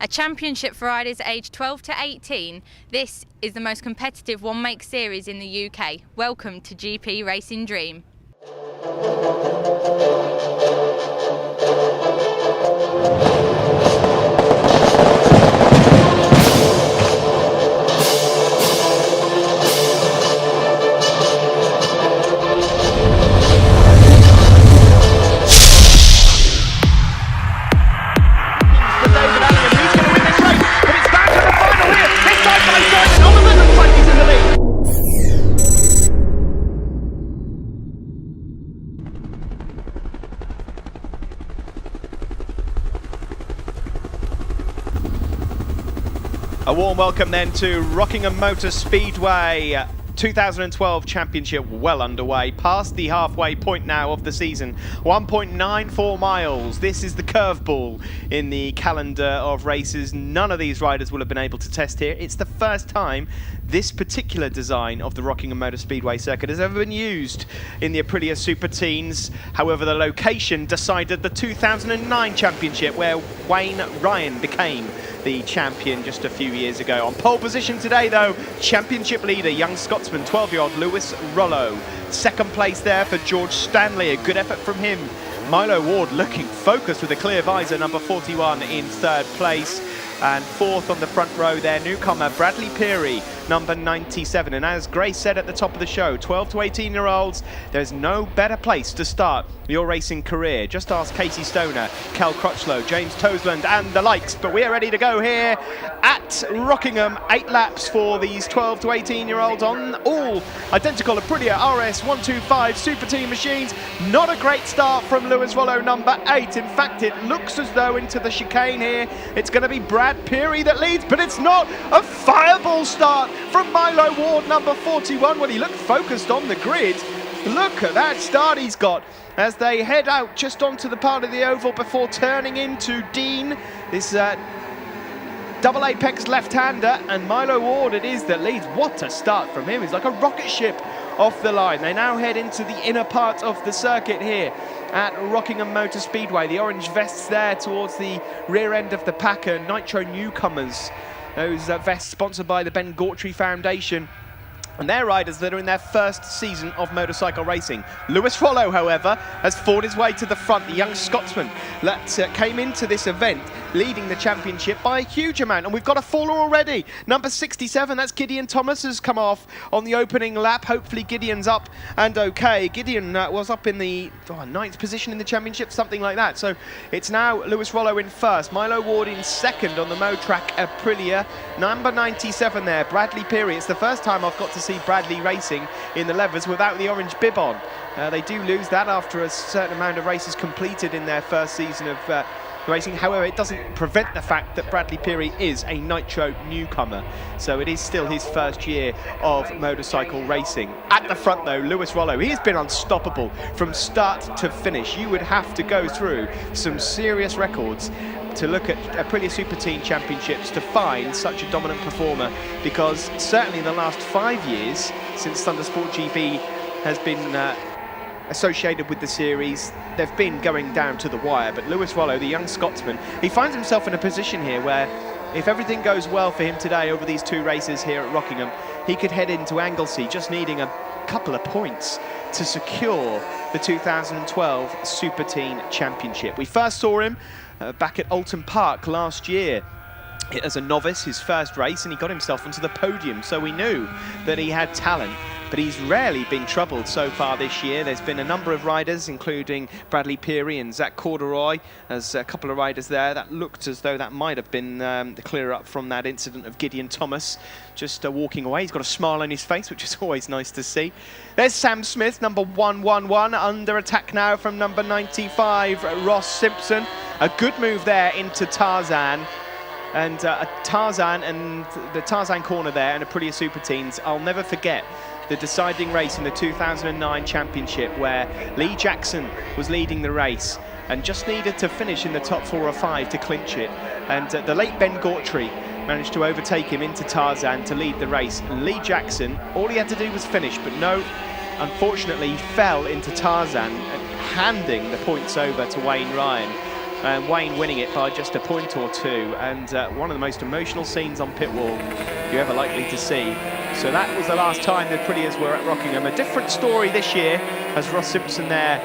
A championship for riders aged 12 to 18, this is the most competitive one-make series in the UK. Welcome to GP Racing Dream. A warm welcome then to Rockingham Motor Speedway 2012 Championship well underway, past the halfway point now of the season. 1.94 miles. This is the curveball in the calendar of races. None of these riders will have been able to test here. It's the first time this particular design of the Rockingham Motor Speedway circuit has ever been used in the Aprilia Superteens. However, the location decided the 2009 Championship, where Wayne Ryan became the champion just a few years ago. On pole position today though, championship leader, young Scotsman, 12-year-old Lewis Rollo. Second place there for George Stanley, a good effort from him. Milo Ward looking focused with a clear visor, number 41 in third place. And fourth on the front row there, newcomer Bradley Peary, number 97. And as Grace said at the top of the show, 12 to 18-year-olds, there's no better place to start your racing career. Just ask Casey Stoner, Cal Crutchlow, James Toseland and the likes. But we're ready to go here at Rockingham. 8 laps for these 12 to 18-year-olds on all identical Aprilia RS 125 Super Team machines. Not a great start from Lewis Rollo, number 8. In fact, it looks as though into the chicane here, it's going to be Brad Peary that leads, but it's not. A fireball start from Milo Ward, number 41. Well, he looked focused on the grid. Look at that start he's got as they head out just onto the part of the oval before turning into Dean, this double apex left-hander, and Milo Ward it is that leads. What a start from him. He's like a rocket ship off the line. They now head into the inner part of the circuit here at Rockingham Motor Speedway. The orange vests there towards the rear end of the pack are Nitro newcomers. Those vests sponsored by the Ben Gautry Foundation. And they're riders that are in their first season of motorcycle racing. Lewis Rollo, however, has fought his way to the front. The young Scotsman that came into this event leading the championship by a huge amount. And we've got a faller already. Number 67, that's Gideon Thomas, has come off on the opening lap. Hopefully Gideon's up and okay. Gideon was up in the 9th position in the championship, something like that. So it's now Lewis Rollo in first. Milo Ward in second on the Motrack Aprilia. Number 97 there, Bradley Peary. It's the first time I've got to see Bradley racing in the levers without the orange bib on. They do lose that after a certain amount of races completed in their first season of racing. However, it doesn't prevent the fact that Bradley Peary is a Nitro newcomer. So it is still his first year of motorcycle racing. At the front though, Lewis Rollo, he has been unstoppable from start to finish. You would have to go through some serious records to look at Aprilia Superteen Championships to find such a dominant performer, because certainly in the last 5 years since ThundersportGB has been associated with the series, they've been going down to the wire. But Lewis Rollo, the young Scotsman, he finds himself in a position here where if everything goes well for him today over these 2 races here at Rockingham, he could head into Anglesey just needing a couple of points to secure the 2012 Superteen Championship. We first saw him back at Alton Park last year as a novice, his first race, and he got himself onto the podium, so we knew that he had talent. But he's rarely been troubled so far this year. There's been a number of riders, including Bradley Peary and Zach Corduroy, as a couple of riders there. That looked as though that might have been the clear-up from that incident of Gideon Thomas just walking away. He's got a smile on his face, which is always nice to see. There's Sam Smith, number 111, under attack now from number 95, Ross Simpson. A good move there into Tarzan. And Tarzan and the Tarzan corner there and Aprilia Superteens. I'll never forget the deciding race in the 2009 Championship where Lee Jackson was leading the race and just needed to finish in the top 4 or 5 to clinch it. And the late Ben Gautry managed to overtake him into Tarzan to lead the race. Lee Jackson, all he had to do was finish, but no, unfortunately he fell into Tarzan, handing the points over to Wayne Ryan. and Wayne winning it by just a point or two, and one of the most emotional scenes on pit wall you're ever likely to see. So that was the last time the Aprilias were at Rockingham. A different story this year, as Ross Simpson there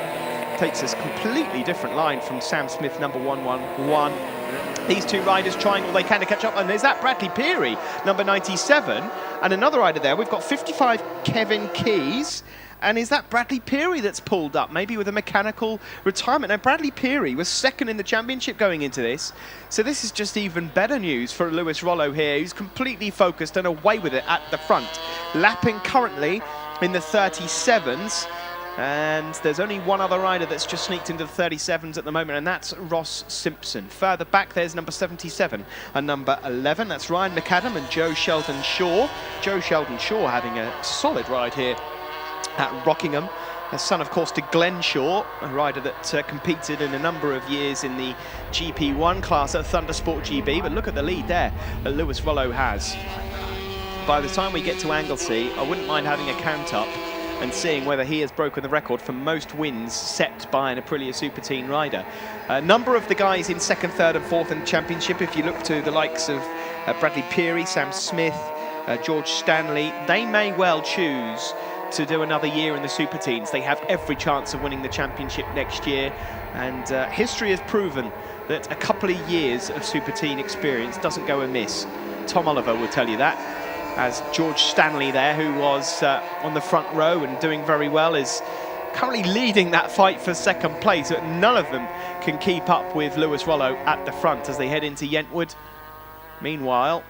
takes a completely different line from Sam Smith, number 111. These two riders trying all they can to catch up, and there's that Bradley Peary, number 97, and another rider there. We've got 55, Kevin Keys, and is that Bradley Peary that's pulled up, maybe with a mechanical retirement? Now, Bradley Peary was second in the championship going into this, so this is just even better news for Lewis Rollo here, who's completely focused and away with it at the front. Lapping currently in the 37s, and there's only one other rider that's just sneaked into the 37s at the moment, and that's Ross Simpson. Further back, there's number 77 and number 11. That's Ryan McAdam and Joe Sheldon-Shaw. Joe Sheldon-Shaw having a solid ride here at Rockingham. A son, of course, to Glenn Shaw, a rider that competed in a number of years in the GP1 class at ThundersportGB. But look at the lead there that Lewis Rollo has. By the time we get to Anglesey, I wouldn't mind having a count up and seeing whether he has broken the record for most wins set by an Aprilia Superteen rider. A number of the guys in second, third and fourth in the championship, if you look to the likes of Bradley Peary, Sam Smith, George Stanley, they may well choose to do another year in the Superteens. They have every chance of winning the championship next year, and history has proven that a couple of years of Superteen experience doesn't go amiss. Tom Oliver will tell you that, as George Stanley there, who was on the front row and doing very well, is currently leading that fight for second place, but none of them can keep up with Lewis Rollo at the front as they head into Yentwood. Meanwhile,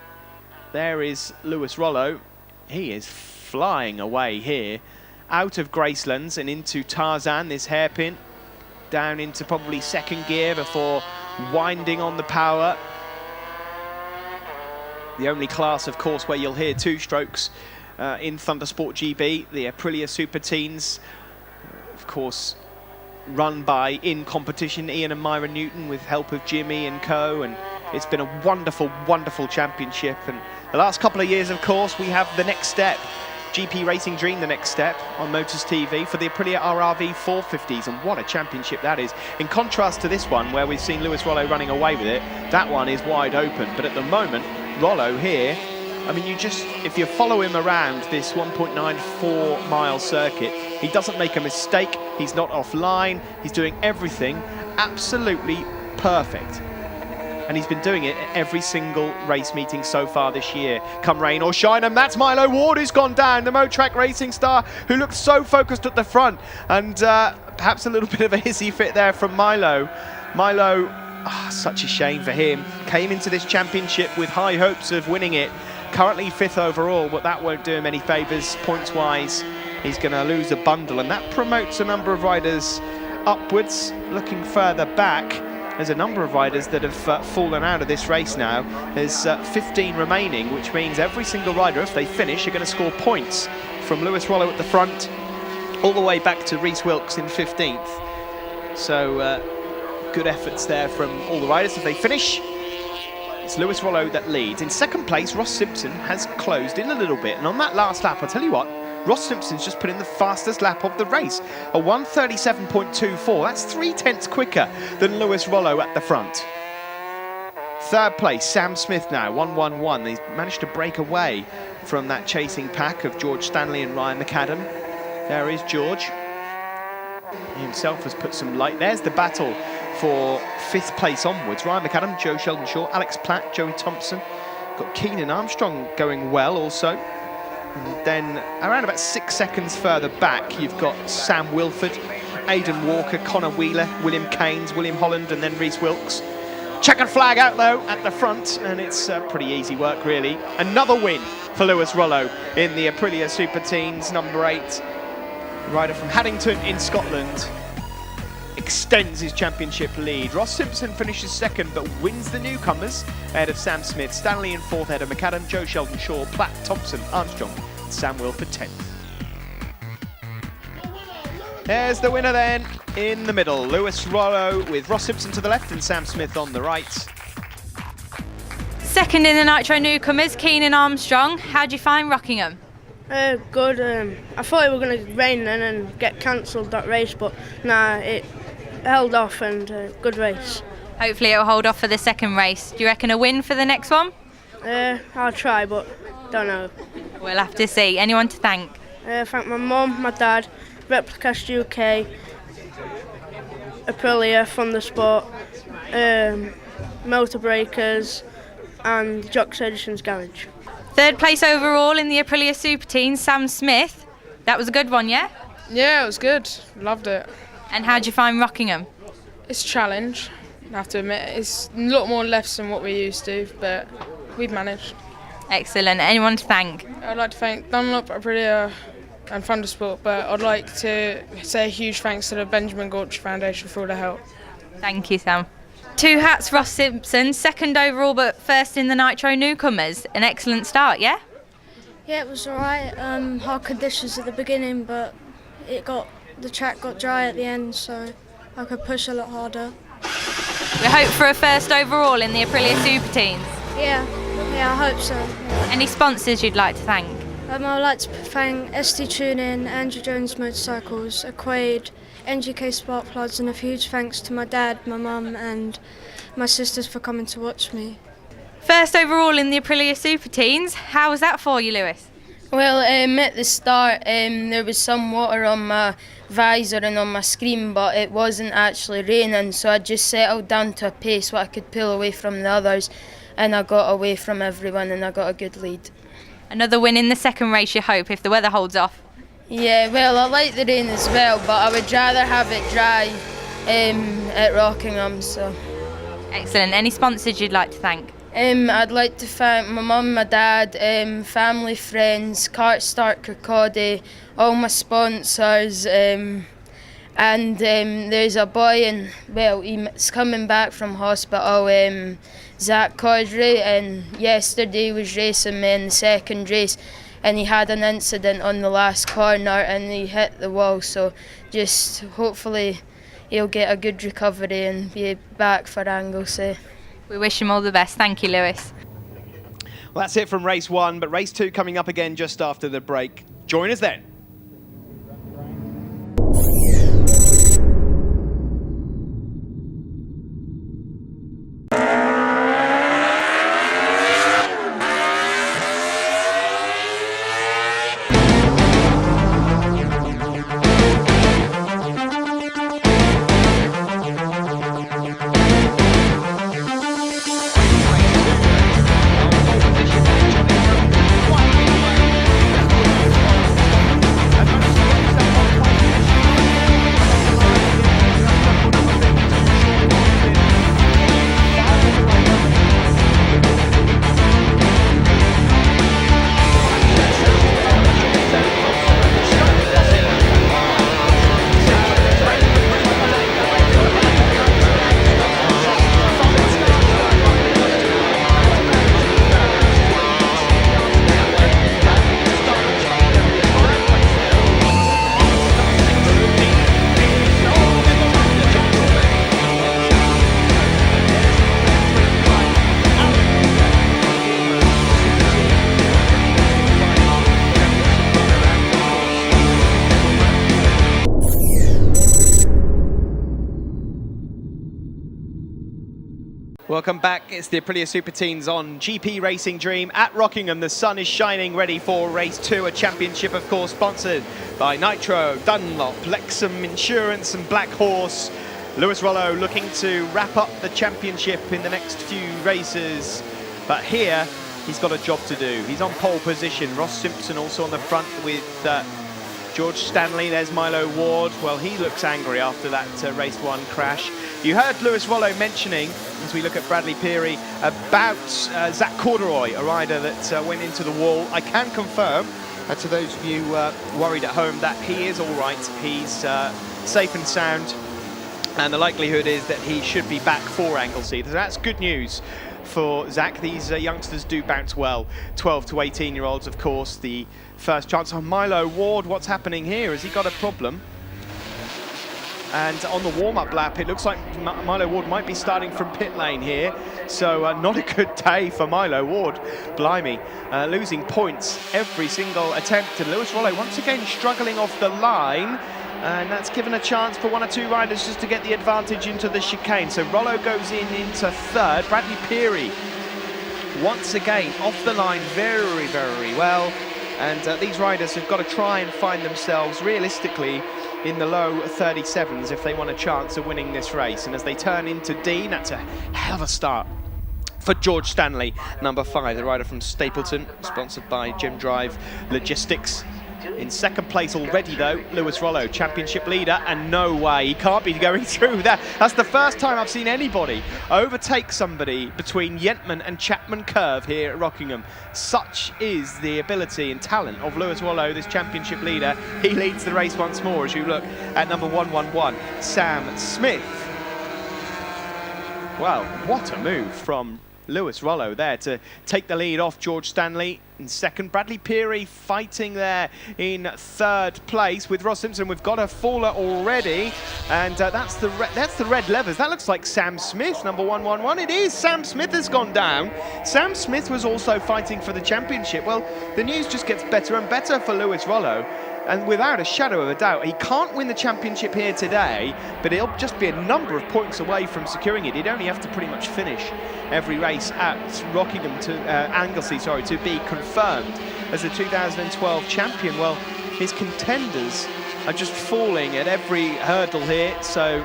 there is Lewis Rollo. He is flying away here, out of Gracelands and into Tarzan, this hairpin, down into probably second gear before winding on the power. The only class, of course, where you'll hear two strokes in ThundersportGB, the Aprilia Superteens, of course, run by in competition Ian and Myra Newton with help of Jimmy and co, and it's been a wonderful, wonderful championship. And the last couple of years, of course, we have the next step, GP Racing Dream, the next step on Motors TV for the Aprilia RRV 450s, and what a championship that is. In contrast to this one, where we've seen Lewis Rollo running away with it, that one is wide open. But at the moment, Rollo here, I mean, you just, if you follow him around this 1.94 mile circuit, he doesn't make a mistake, he's not offline, he's doing everything absolutely perfect. And he's been doing it at every single race meeting so far this year, come rain or shine. And that's Milo Ward who's gone down, the Motrack racing star, who looks so focused at the front. And perhaps a little bit of a hissy fit there from Milo. Milo, such a shame for him. Came into this championship with high hopes of winning it. Currently 5th overall, but that won't do him any favours points-wise. He's going to lose a bundle, and that promotes a number of riders upwards. Looking further back, there's a number of riders that have fallen out of this race now. There's 15 remaining, which means every single rider, if they finish, are going to score points, from Lewis Rollo at the front all the way back to Reese Wilkes in 15th. So good efforts there from all the riders. If they finish, it's Lewis Rollo that leads. In second place, Ross Simpson has closed in a little bit, and on that last lap, I'll tell you what, Ross Simpson's just put in the fastest lap of the race, a 1:37.24. That's 3/10 quicker than Lewis Rollo at the front. Third place, Sam Smith now, 1:11. He's managed to break away from that chasing pack of George Stanley and Ryan McAdam. There is George. He himself has put some light. There's the battle for 5th place onwards. Ryan McAdam, Joe Sheldon-Shaw, Alex Platt, Joey Thompson. Got Keenan Armstrong going well also. And then around about 6 seconds further back, you've got Sam Wilford, Aidan Walker, Connor Wheeler, William Keynes, William Holland, and then Reese Wilkes. Checkered flag out though at the front, and it's pretty easy work really. Another win for Lewis Rollo in the Aprilia Superteens, number 8. Rider from Haddington in Scotland extends his championship lead. Ross Simpson finishes second but wins the newcomers ahead of Sam Smith. Stanley in 4th ahead of McAdam, Joe Sheldon-Shaw, Platt, Thompson, Armstrong, Sam Wilford 10th. There's the winner then in the middle. Lewis Rollo with Ross Simpson to the left and Sam Smith on the right. Second in the Nitro newcomers, Keenan Armstrong. How do you find Rockingham? Good. I thought it was going to rain then and get cancelled that race, but nah, it held off, and good race. Hopefully it'll hold off for the second race. Do you reckon a win for the next one? I'll try, but don't know. We'll have to see. Anyone to thank? Thank my mum, my dad, Replicast UK, Aprilia, Thundersport, Motor Breakers, and Jocks Edison's Garage. Third place overall in the Aprilia Superteens, Sam Smith. That was a good one, yeah? Yeah, it was good. Loved it. And how'd you find Rockingham? It's a challenge, I have to admit. It's a lot more lefts than what we used to, but we've managed. Excellent. Anyone to thank? I'd like to thank Aprilia and Thundersport, but I'd like to say a huge thanks to the Benjamin Gorch Foundation for all the help. Thank you, Sam. Two hats, Ross Simpson, second overall but first in the Nitro Newcomers. An excellent start, yeah? Yeah, it was alright. Hard conditions at the beginning, but the track got dry at the end, so I could push a lot harder. We hope for a first overall in the Aprilia Superteens. Yeah, I hope so. Any sponsors you'd like to thank? I'd like to thank SD Tuning, Andrew Jones Motorcycles, Aquaid, NGK Spark Plugs, and a huge thanks to my dad, my mum, and my sisters for coming to watch me. First overall in the Aprilia Superteens. How was that for you, Lewis? Well, at the start there was some water on my visor and on my screen, but it wasn't actually raining, so I just settled down to a pace what I could pull away from the others, and I got away from everyone and I got a good lead. Another win in the second race, you hope, if the weather holds off? Yeah, well, I like the rain as well, but I would rather have it dry at Rockingham. So. Excellent. Any sponsors you'd like to thank? I'd like to thank my mum, my dad, family, friends, Kart Start Kirkcaldy, all my sponsors, and there's a boy, and well, he's coming back from hospital, Zach Caudry, and yesterday he was racing me in the second race, and he had an incident on the last corner and he hit the wall, so just hopefully he'll get a good recovery and be back for Anglesey. We wish him all the best. Thank you, Lewis. Well, that's it from race one, but race two coming up again just after the break. Join us then. Welcome back. It's the Aprilia Superteens on GP Racing Dream at Rockingham. The sun is shining, ready for race two, a championship, of course, sponsored by Nitro, Dunlop, Lexham Insurance and Black Horse. Lewis Rollo looking to wrap up the championship in the next few races. But here, he's got a job to do. He's on pole position. Ross Simpson also on the front with George Stanley. There's Milo Ward. Well, he looks angry after that race one crash. You heard Lewis Rollo mentioning, as we look at Bradley Peary, about Zach Corduroy, a rider that went into the wall. I can confirm to those of you worried at home that he is all right. He's safe and sound, and the likelihood is that he should be back for Anglesey. So that's good news for Zach. These youngsters do bounce well. 12 to 18-year-olds, of course, the first chance. On Milo Ward, what's happening here? Has he got a problem? And on the warm-up lap, it looks like Milo Ward might be starting from pit lane here. So not a good day for Milo Ward. Blimey, losing points every single attempt. And Lewis Rollo once again struggling off the line. And that's given a chance for one or two riders just to get the advantage into the chicane. So Rollo goes into third. Bradley Peary once again off the line very, very well. And these riders have got to try and find themselves realistically in the low 37s if they want a chance of winning this race. And as they turn into Dean, that's a hell of a start for George Stanley, number 5, the rider from Stapleton, sponsored by Gym Drive Logistics. In second place already though, Lewis Rollo, championship leader, and no way, he can't be going through that. That's the first time I've seen anybody overtake somebody between Yentman and Chapman Curve here at Rockingham. Such is the ability and talent of Lewis Rollo, this championship leader. He leads the race once more as you look at number 111, Sam Smith. Well, what a move from Lewis Rollo there to take the lead off George Stanley in second. Bradley Peary fighting there in third place with Ross Simpson. We've got a faller already, and that's the red levers. That looks like Sam Smith, number 111. It is. Sam Smith has gone down. Sam Smith was also fighting for the championship. Well, the news just gets better and better for Lewis Rollo. And without a shadow of a doubt, he can't win the championship here today, but he'll just be a number of points away from securing it. He'd only have to pretty much finish every race at Rockingham to Anglesey, to be confirmed as the 2012 champion. Well, his contenders are just falling at every hurdle here, so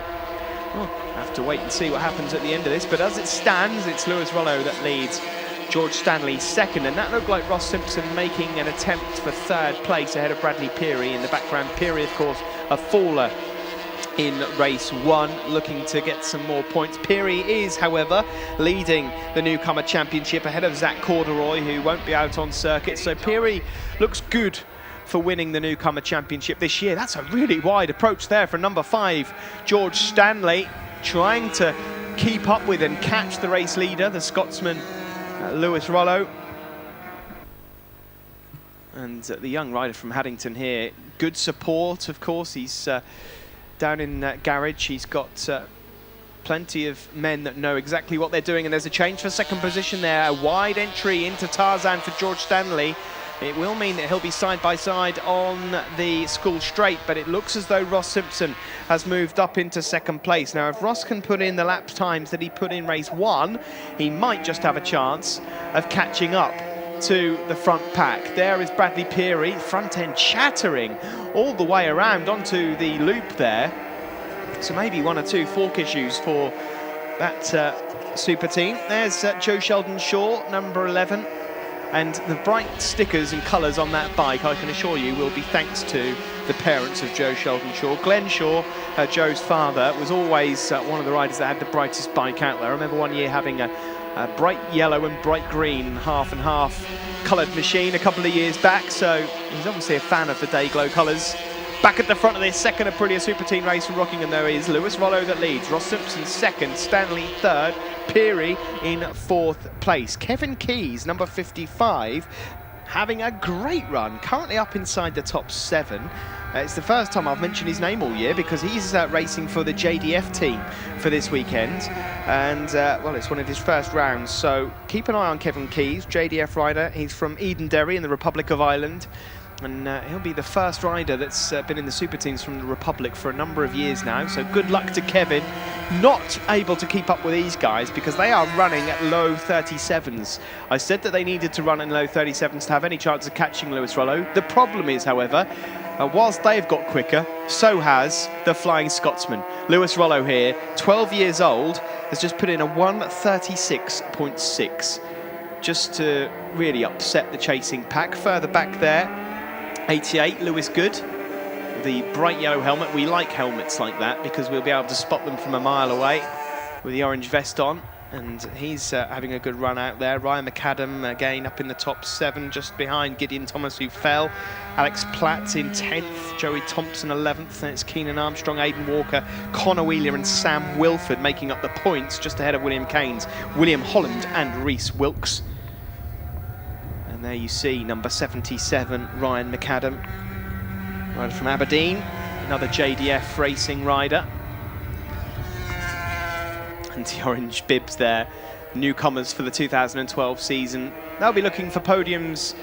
we'll have to wait and see what happens at the end of this. But as it stands, it's Lewis Rollo that leads George Stanley second, and that looked like Ross Simpson making an attempt for third place ahead of Bradley Peary. In the background, Peary, of course, a faller in race 1, looking to get some more points. Peary is, however, leading the newcomer championship ahead of Zach Corduroy, who won't be out on circuit. So Peary looks good for winning the newcomer championship this year. That's a really wide approach there for number 5, George Stanley, trying to keep up with and catch the race leader, the Scotsman Lewis Rollo. And the young rider from Haddington here, good support, of course. He's down in garage. He's got plenty of men that know exactly what they're doing, and there's a change for second position there. A wide entry into Tarzan for George Stanley. It will mean that he'll be side by side on the school straight, but it looks as though Ross Simpson has moved up into second place. Now, if Ross can put in the lap times that he put in race 1, he might just have a chance of catching up to the front pack. There is Bradley Peary, front end chattering all the way around onto the loop there. So maybe 1 or 2 fork issues for that super team. There's Joe Sheldon Shaw, number 11. And the bright stickers and colours on that bike, I can assure you, will be thanks to the parents of Joe Sheldon Shaw. Glenn Shaw, Joe's father, was always one of the riders that had the brightest bike out there. I remember one year having a bright yellow and bright green half and half coloured machine a couple of years back, so he's obviously a fan of the day glow colours. Back at the front of this second Aprilia Superteen race from Rockingham, there is Lewis Rollo that leads, Ross Simpson second, Stanley third, Peary in 4th place. Kevin Keys, number 55, having a great run, currently up inside the top 7. It's the first time I've mentioned his name all year because he's racing for the JDF team for this weekend, and well, it's one of his first rounds, so keep an eye on Kevin Keys, JDF rider. He's from Edenderry in the Republic of Ireland, and he'll be the first rider that's been in the super teams from the Republic for a number of years now, so good luck to Kevin. Not able to keep up with these guys because they are running at low 37s. I said that they needed to run in low 37s to have any chance of catching Lewis Rollo. The problem is, however, whilst they've got quicker, so has the Flying Scotsman. Lewis Rollo here, 12 years old, has just put in a 1:36.6 just to really upset the chasing pack. Further back there, 88, Lewis Good, the bright yellow helmet. We like helmets like that because we'll be able to spot them from a mile away with the orange vest on, and he's having a good run out there. Ryan McAdam again up in the top 7, just behind Gideon Thomas, who fell. Alex Platt in 10th, Joey Thompson 11th, and it's Keenan Armstrong, Aidan Walker, Connor Wheeler and Sam Wilford making up the points, just ahead of William Keynes, William Holland and Reese Wilkes. And there you see number 77, Ryan McAdam, rider from Aberdeen, another JDF racing rider. anti-orange bibs there, newcomers for the 2012 season. They'll be looking for podiums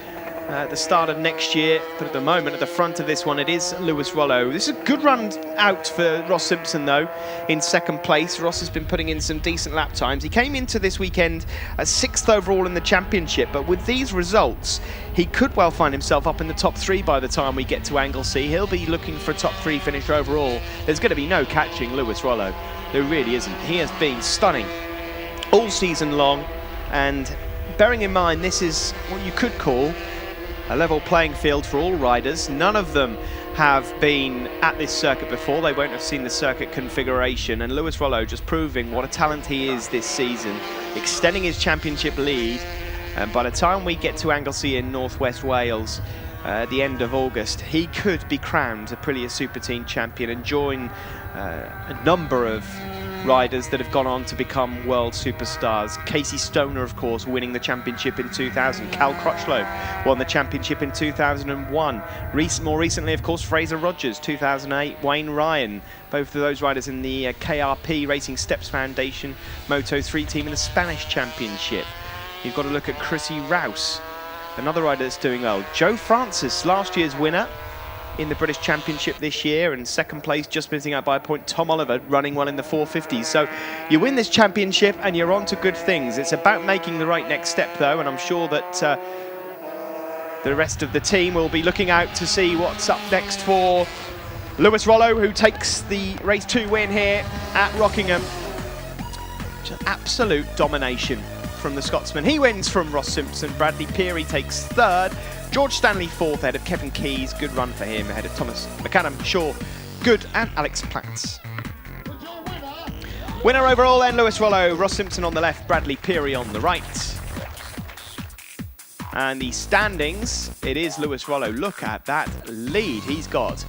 at the start of next year, but at the moment at the front of this one it is Lewis Rollo. This is a good run out for Ross Simpson though, in second place. Ross has been putting in some decent lap times. He came into this weekend as 6th overall in the championship, but with these results he could well find himself up in the top 3 by the time we get to Anglesey. He'll be looking for a top 3 finish overall. There's going to be no catching Lewis Rollo. There really isn't. He has been stunning all season long, and bearing in mind this is what you could call a level playing field for all riders. None of them have been at this circuit before. They won't have seen the circuit configuration, and Lewis Rollo just proving what a talent he is this season, extending his championship lead. And by the time we get to Anglesey in northwest Wales at the end of August, he could be crowned Aprilia Superteen champion and join a number of riders that have gone on to become world superstars. Casey Stoner, of course, winning the championship in 2000. Cal Crutchlow won the championship in 2001. More recently, of course, Fraser Rogers, 2008. Wayne Ryan, both of those riders in the KRP Racing Steps Foundation Moto3 team in the Spanish championship. You've got to look at Chrissy Rouse, another rider that's doing well. Joe Francis, last year's winner in the British Championship this year, and second place, just missing out by a point. Tom Oliver running well in the 450s. So you win this championship and you're on to good things. It's about making the right next step though, and I'm sure that the rest of the team will be looking out to see what's up next for Lewis Rollo, who takes the race 2 win here at Rockingham. Just absolute domination from the Scotsman. He wins from Ross Simpson. Bradley Peary takes 3rd. George Stanley 4th, ahead of Kevin Keys. Good run for him, ahead of Thomas McAdam, Shaw, Good, and Alex Platts. Winner overall then, Lewis Rollo. Ross Simpson on the left, Bradley Peary on the right. And the standings, it is Lewis Rollo. Look at that lead. He's got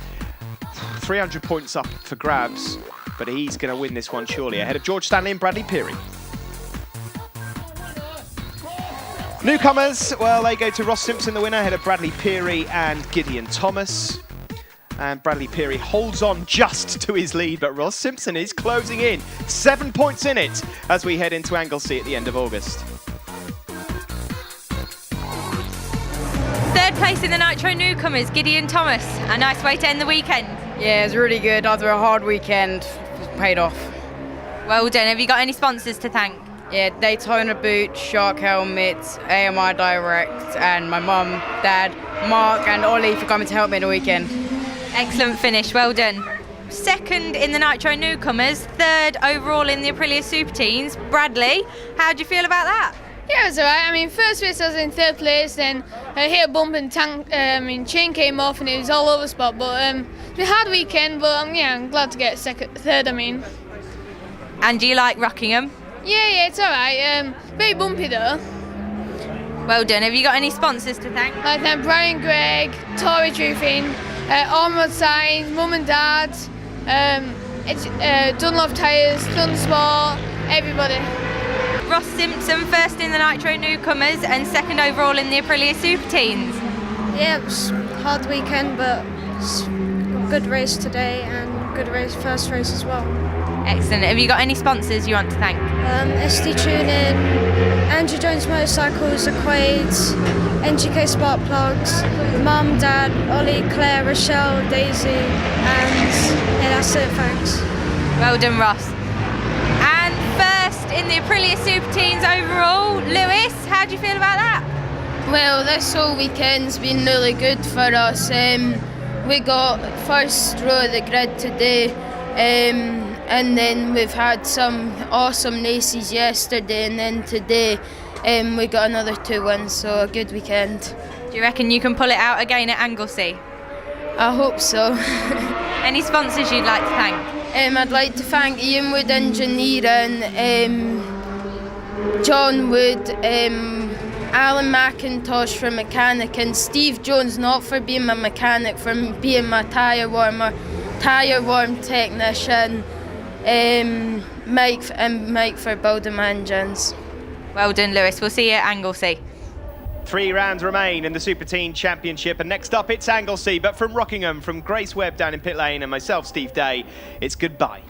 300 points up for grabs, but he's going to win this one surely, ahead of George Stanley and Bradley Peary. Newcomers, well, they go to Ross Simpson, the winner, ahead of Bradley Peary and Gideon Thomas. And Bradley Peary holds on just to his lead, but Ross Simpson is closing in. 7 points in it as we head into Anglesey at the end of August. 3rd place in the Nitro Newcomers, Gideon Thomas. A nice way to end the weekend. Yeah, it's really good. After a hard weekend, it's paid off. Well done. Have you got any sponsors to thank? Yeah, Daytona boots, Shark helmets, AMI Direct, and my mum, dad, Mark and Ollie for coming to help me the weekend. Excellent finish, well done. 2nd in the Nitro Newcomers, 3rd overall in the Aprilia Superteens. Bradley, how do you feel about that? Yeah, it was alright. I mean, first race I was in 3rd place, then I hit a bump and chain came off and it was all over the spot. But it's been a hard weekend, but yeah, I'm glad to get 3rd, I mean. And do you like Rockingham? Yeah, it's alright. Very bumpy though. Well done. Have you got any sponsors to thank? I thank Brian Gregg, Tory Roofing, Armwood Signs, Mum and Dad, Dunlop Tyres, Thundersport, everybody. Ross Simpson, 1st in the Nitro Newcomers and 2nd overall in the Aprilia Superteens. Yeah, it was a hard weekend, but it's a good race today and good race, first race as well. Excellent. Have you got any sponsors you want to thank? SD Tuning, Andrew Jones Motorcycles, Equades, NGK Spark Plugs, Mum, Dad, Ollie, Claire, Rochelle, Daisy, and yeah, that's it, thanks. Well done, Ross. And 1st in the Aprilia Superteens overall, Lewis, how do you feel about that? Well, this whole weekend's been really good for us. We got 1st row of the grid today, and then we've had some awesome races yesterday, and then today we got another 2 wins, so a good weekend. Do you reckon you can pull it out again at Anglesey? I hope so. Any sponsors you'd like to thank? I'd like to thank Ian Wood Engineering, John Wood, Alan McIntosh for mechanic, and Steve Jones, not for being my mechanic, for being my tyre warm technician, Mike for building my engines. Well done, Lewis. We'll see you at Anglesey. 3 rounds remain in the Superteen Championship, and next up it's Anglesey, but from Rockingham, from Grace Webb down in pit lane and myself, Steve Day, it's goodbye.